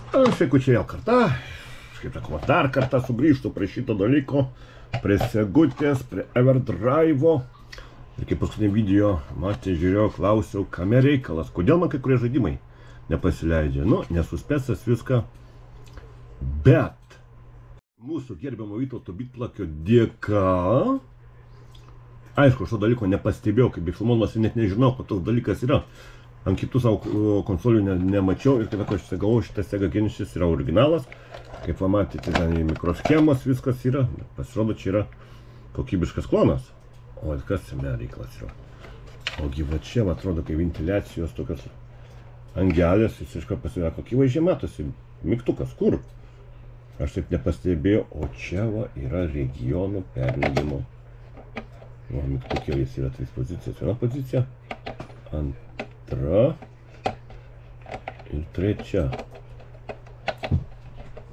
Aš jeigu čia vėl kartą, kaip sakoma, dar kartą sugrįžtų prie šito dalyko, prie segutės, prie Everdrive'o. Ir kaip paskutinį video matė, žiūrėjau, klausiau, kame reikalas, kodėl man kai kurie žaidimai nepasileidžia. Nu, nesuspėsas viską, bet mūsų gerbiamo Vytauto Bitplakio dėka, aišku, šio dalyko nepastebėjau, kaip filmuodamas ir net nežinau, kad toks dalykas yra. Ant kitų savo konsolių nemačiau ir kaip aš galvoju, šitas Sega Genesis yra originalas. Kaip va matėte, ten mikroschemos viskas yra, pasirodo, čia yra kokybiškas klonas. O kas jame reikalas yra? Ogi va čia, va, atrodo, kai ventiliacijos tokios angelės, jis iškart pasiūlė, kokį vaizdžiai matosi, mygtukas, kur? Aš taip nepastebėjau, o čia va yra regionų perleidimo. O mygtukėlis yra 3 pozicijos, viena pozicija, antra ir trečia.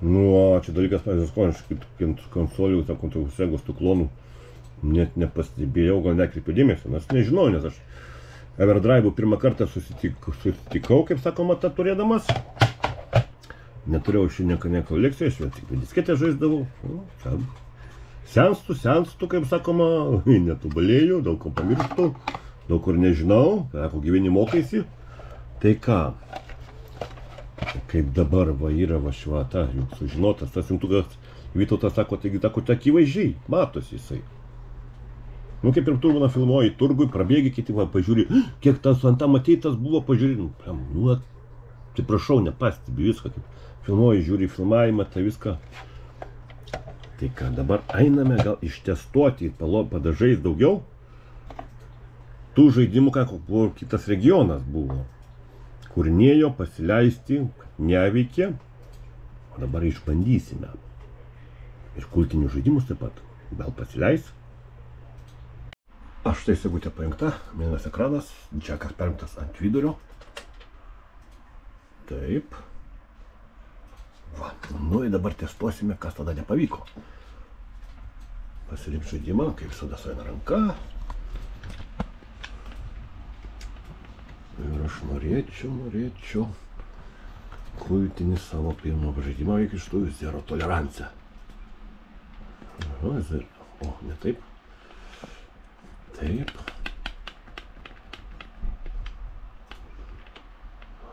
Nu, čia dalykas, pavyzdžiui, konsolių, Segos tų klonų net nepastebėjau, gal nekreipiu dėmesio, nes nežinau, nes aš Everdrive'u pirmą kartą susitikau, kaip sakoma, tą turėdamas. Neturėjau šiandien kolekcijos, aš tik disketę žaisdavau. Senstu, kaip sakoma, netobulėjau, daug ko pamirštu, daug kur nežinau, sako, gyveni mokaisi. Tai ką, kaip dabar va yra va švata, juk sužinotas, tas jungtukas Vytautas sako, taigi akivaizdžiai, matosi jisai. Nu, kaip ir turbūt filmuoji turgui, prabėgi, kiti va pažiūri, kiek tas ant tą mateitas buvo, pažiūri, nu, atsiprašau, nepastebi viską, kaip filmuoji, žiūri filmavimą, tai viską. Tai ką, dabar einame gal ištestuoti padažais daugiau tų žaidimų, koks kitas regionas buvo, kur nėjo pasileisti, neveikė, o dabar išbandysime. Ir kultinius žaidimus taip pat, gal pasileis. Aš tai segutė pajungta, mėlynas ekranas, džekas perjungtas ant vidurio. Taip. Va, nu ir dabar testuosime, kas tada nepavyko. Pasirinkti žaidimą, kaip visada sueina ranka. Ir aš norėčiau kultinį savo pirmą žaidimą veikti iš tų Zero Tolerance. O, ne taip. Taip.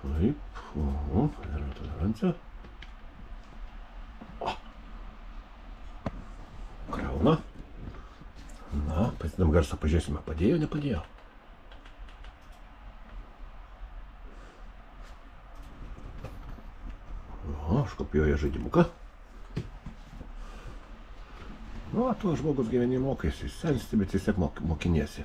Taip. O, Zero Tolerance. Krauna. Na, pasidam garsą, pažiūrėsime, padėjo, nepadėjo. O, aš kopijuoju žaidimuką. Nu, tuo žmogus gyveni mokaisi, sensti, bet vis tiek mokiniesi.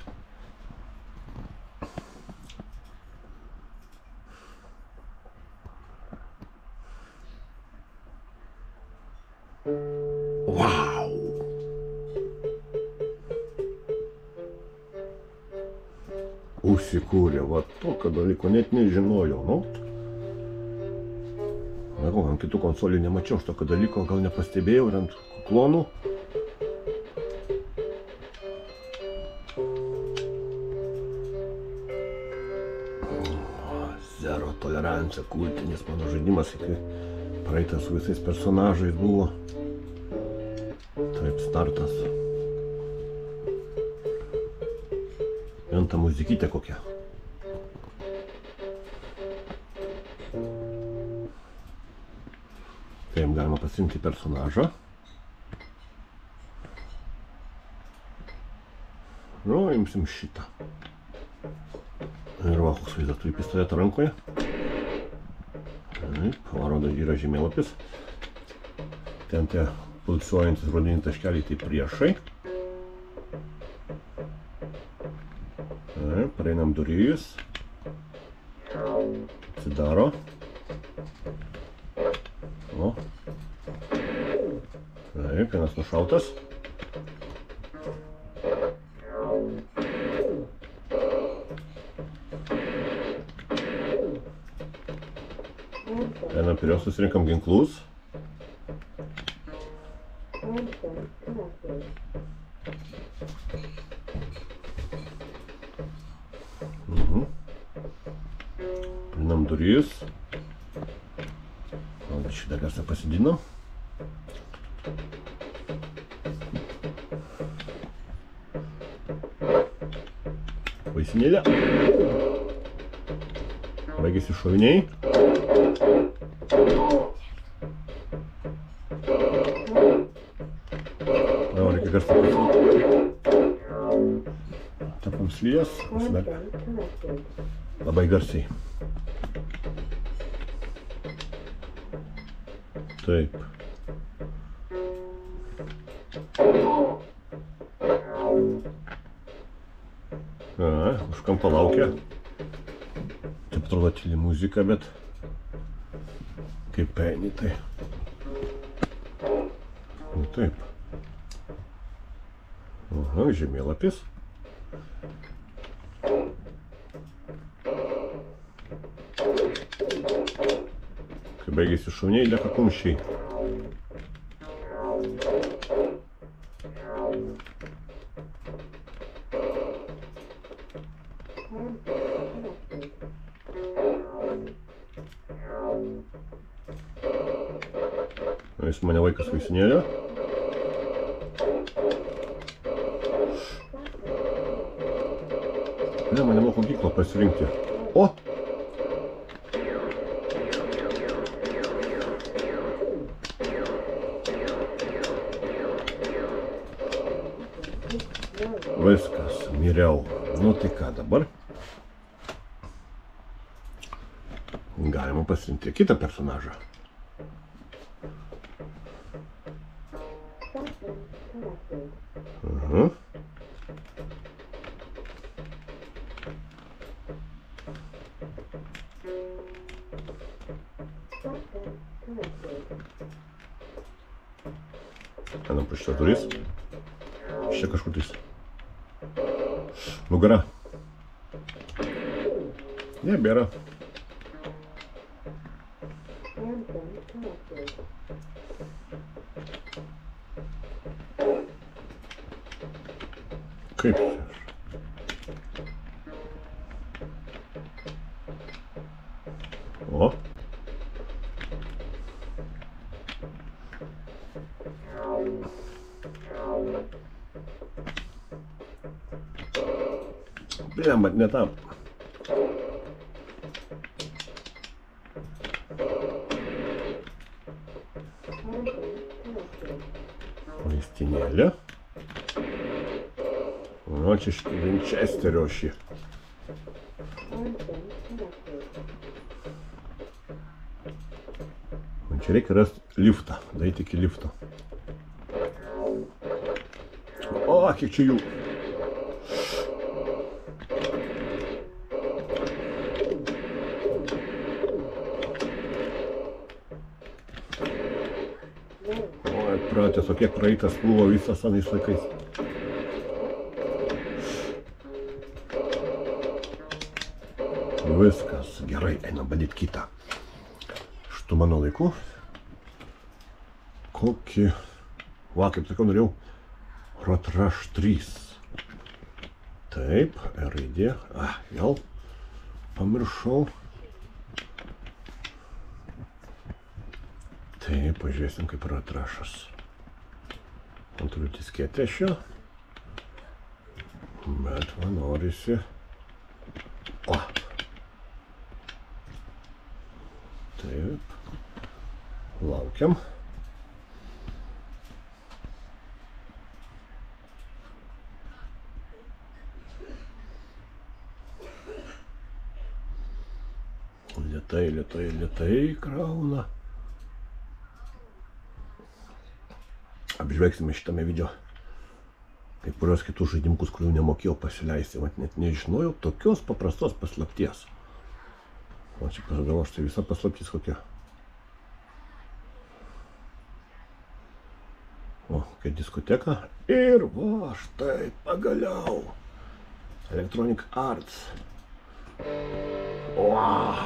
Wow! Užsikūrė, va tokio dalyko net nežinojau, nu. Ant kitų konsolių nemačiau, aš tokio dalyko gal nepastebėjau ir ant klonų. Zero Tolerance, kultinis mano žaidimas, praeitas su visais personažais buvo. Taip, startas. Vien ta muzikytė kokia. Taip, galima pasirinkti personažą. Nu, imsim šitą. Ir va, koks vaizdas turi pistoletą rankoje. Taip, parodo, yra žemėlapis. Ten tie pulsuojantis rodiniai taškeliai, tai priešai. Taip, praeinam duris. Atsidaro. O. Taip, vienas nušautas. Einam prie jos, susirinkam ginklus. Einam duris. Šitą garsą pasidinam. Vaisinėlė. Baigėsi šoviniai. Dabar reikia garsą pasidinti. Tapam slijas. Labai garsiai. Taip. Už kampo laukia. Taip atrodo tyli muzika, bet kaip eini, tai. Nu taip. Aha, žemėlapis. Kai baigėsi šauniai, lieka kumščiai. Jis mane vaikas vaisinėlė. Ne, mane moka gyklą pasirinkti. O! Viskas, miriau. Nu tai ką dabar? Galima pasirinkti kitą personažą. Aha. Einam pro šitas duris. Čia kažkur tais. Nugara. Nebėra. Kaip čia? O. Blemba, ne tam. Vaistinėlė. O čia iš Vinčesterio šį. Man čia reikia rasti liftą, daryti iki lifto. O, kiek čia jų. Oi, pratęs, o kiek praeitas buvo visas anais laikais. Viskas, gerai, einam bandyti kitą. Šitų mano laikų. Kokį... Va, kaip sakiau, norėjau Rotraš 3. Taip, R raidė. Vėl pamiršau. Taip, pažiūrėsim kaip Rotrašas. Man turiu disketę šio. Bet man norisi... O! Taip. Laukiam. Lėtai krauna. Apžvelgsime šitame video kai kurios kitus žaidimukus, kurių nemokėjau pasileisti. Vat net nežinojau tokios paprastos paslapties. O čia pažadavau, štai visa paslaptis kokia. O, kokia diskoteka. Ir va, štai pagaliau. Electronic Arts. Wow.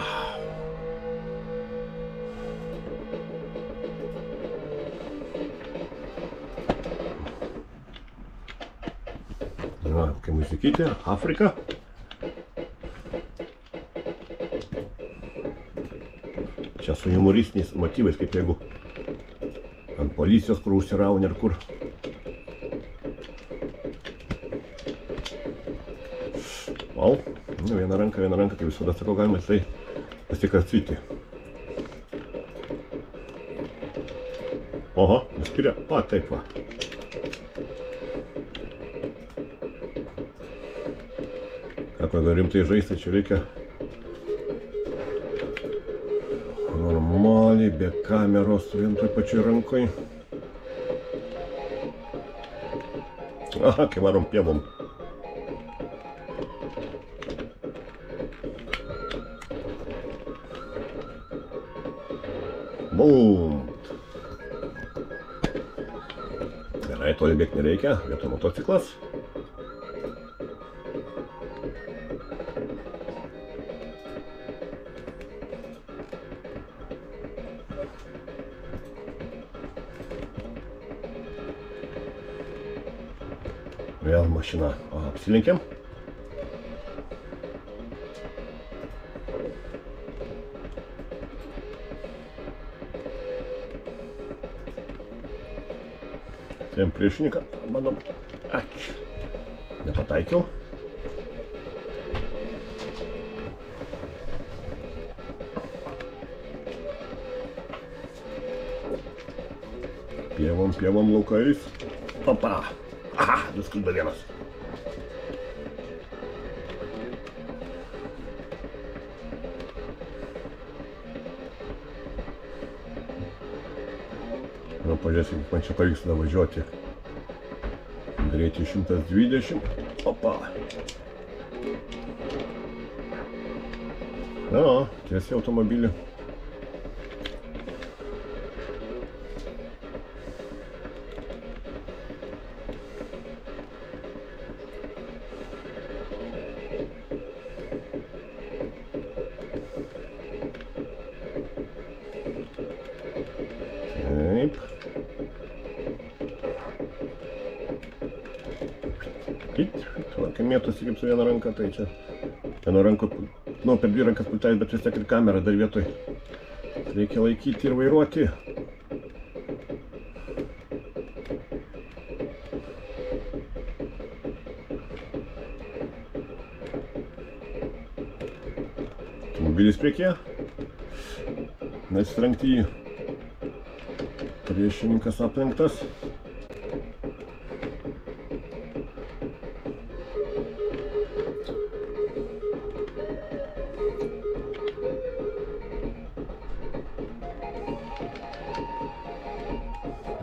Va, kokia muzikytė, Afrika. Čia čia su humoristiniais motyvais, kaip jeigu ant policijos, kur užsirauni ar kur. Vau, viena ranka, kaip visada sakau, galima tai pasikarstyti. Oho, nuskiria, taip va. Kako, jeigu rimtai žaisti, čia reikia normaliai, be kameros, vien toj pačioj rankoj. Aha, kai varom pievom. Bum! Gerai, toli bėgti nereikia, vietoj motociklas. Vėl mašina. Apsilenkiam. Tiem priešininką, bandom. Ačiū. Nepataikiau. Pievom laukais. Opa. Aha, nuskrido vienas. Nu, pažiūrėsim, kaip man čia pavyks važiuoti. Greitį 120. Opa. Tiesiai automobilį. Taip. Kai mėtosi kaip su viena ranka, tai čia viena ranka, per dvi rankas pultelis, bet vis tiek ir kamera dar vietoj. Reikia laikyti ir vairuoti. Automobilis priekyje. Nesitrenkti jį. Priešininkas aplenktas.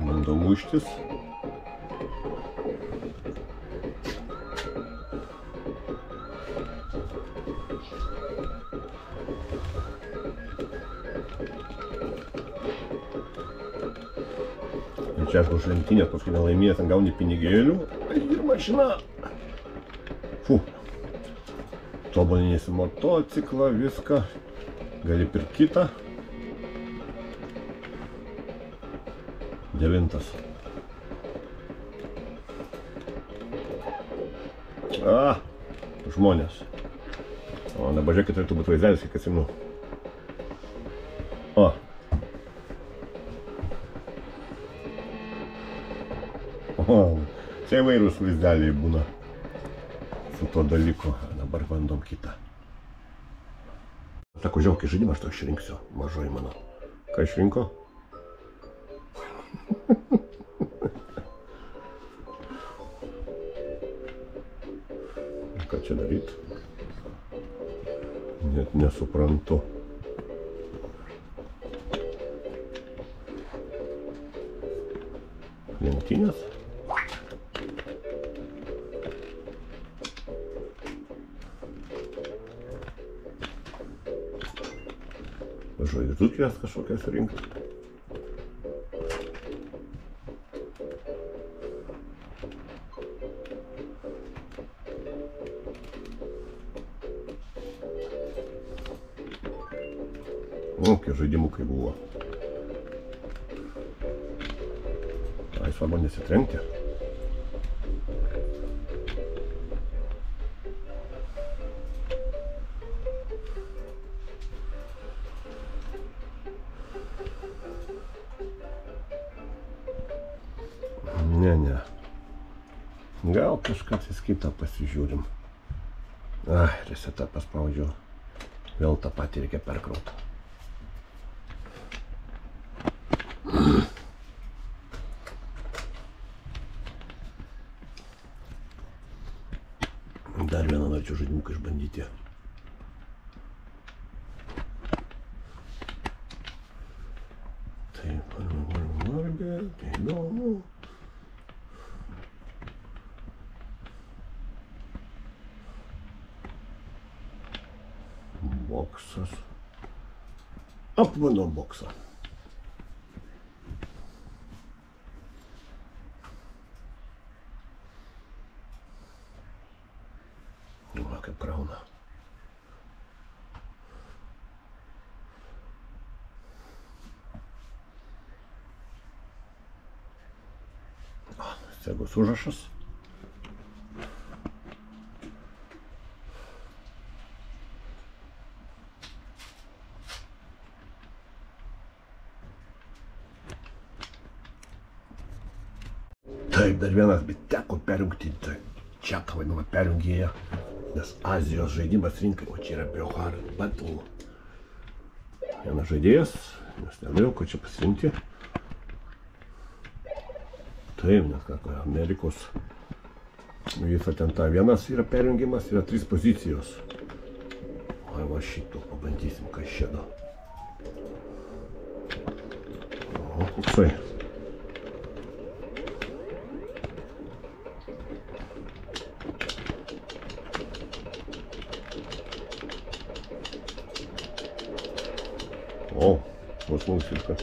Bando muštis. Čia aš už lenktynės, paskui nelaimėjęs, ten gauni pinigėlių ir mašina. Tobulinėsi motociklą, viską. Gali pirkti kitą. 9. Žmonės. O, dabar žiūrėkit, turėtų būti vaizdelis, kiek atsimenu. Čia įvairūs vaizdeliai būna su to dalyku. Dabar bandom kitą. Sako, žiūrėk, kai žaidimą aš to išrinksiu. Mažoji mano. Ką išrinko? Ką čia daryt? Net nesuprantu. Lenktynės? Žvaigždutės kažkokias rinkti. Kokie žaidimukai buvo. Ai, svarbu nesitrenkti. Ne. Gal kažką tais kitą pasižiūrim. Ai, resetą paspaudžiau. Vėl tą patį reikia perkrauti. Dar vieną norėčiau žaidimuką išbandyti. Taip, bet įdomu. Boksas. Apmano boksą. Va, kaip krauna. Segos užrašas. Taip, dar vienas, bet teko perjungti čeką vadinamą perjungėją, nes Azijos žaidimas rinkai, o čia yra Biohar Battle. Vienas žaidėjas, nes nenorėjau, ko čia pasirinkti. Taip, nes kako Amerikos visą ten tą vienas yra perjungimas, yra 3 pozicijos. O va šito pabandysim, kas šėdo. O, koksai. O, vos mums viskas.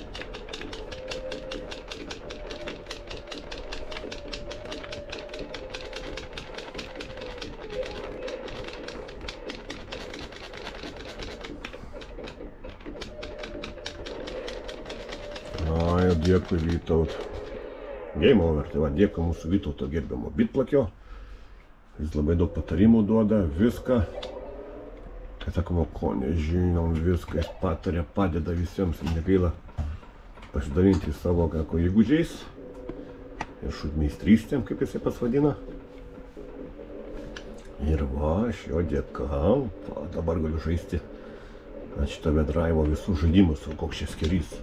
Ai, dėkui Vytaut. Game over, tai va, dėkui mūsų Vytauto gerbiamo bitplakio. Jis labai daug patarimų duoda, viską. Kai sakoma, ko nežinom, viską jis patarė, padeda visiems, negaila pasidalinti savo kako įgūdžiais ir šūdmeistrystėm, kaip jisai pasvadina. Ir va, aš jo dėka, dabar galiu žaisti ant šito vedraivo visus žaidimus, o koks čia skirys.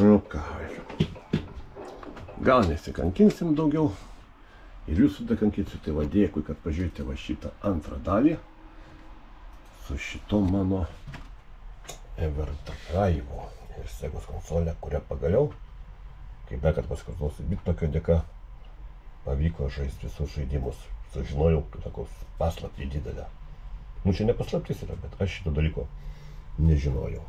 Nu ką, gal nesikankinsim daugiau ir jūsų dakankinsiu, tai va dėkui, kad pažiūrėjote va šitą antrą dalį su šito mano Everdrive'u ir Segos konsolę, kurią pagaliau, kaip kad pasikartosiu, bitplakio dėka pavyko žaisti visus žaidimus. Sužinojau, kaip sakau, paslaptį didelę. Nu čia ne paslaptis yra, bet aš šito dalyko nežinojau.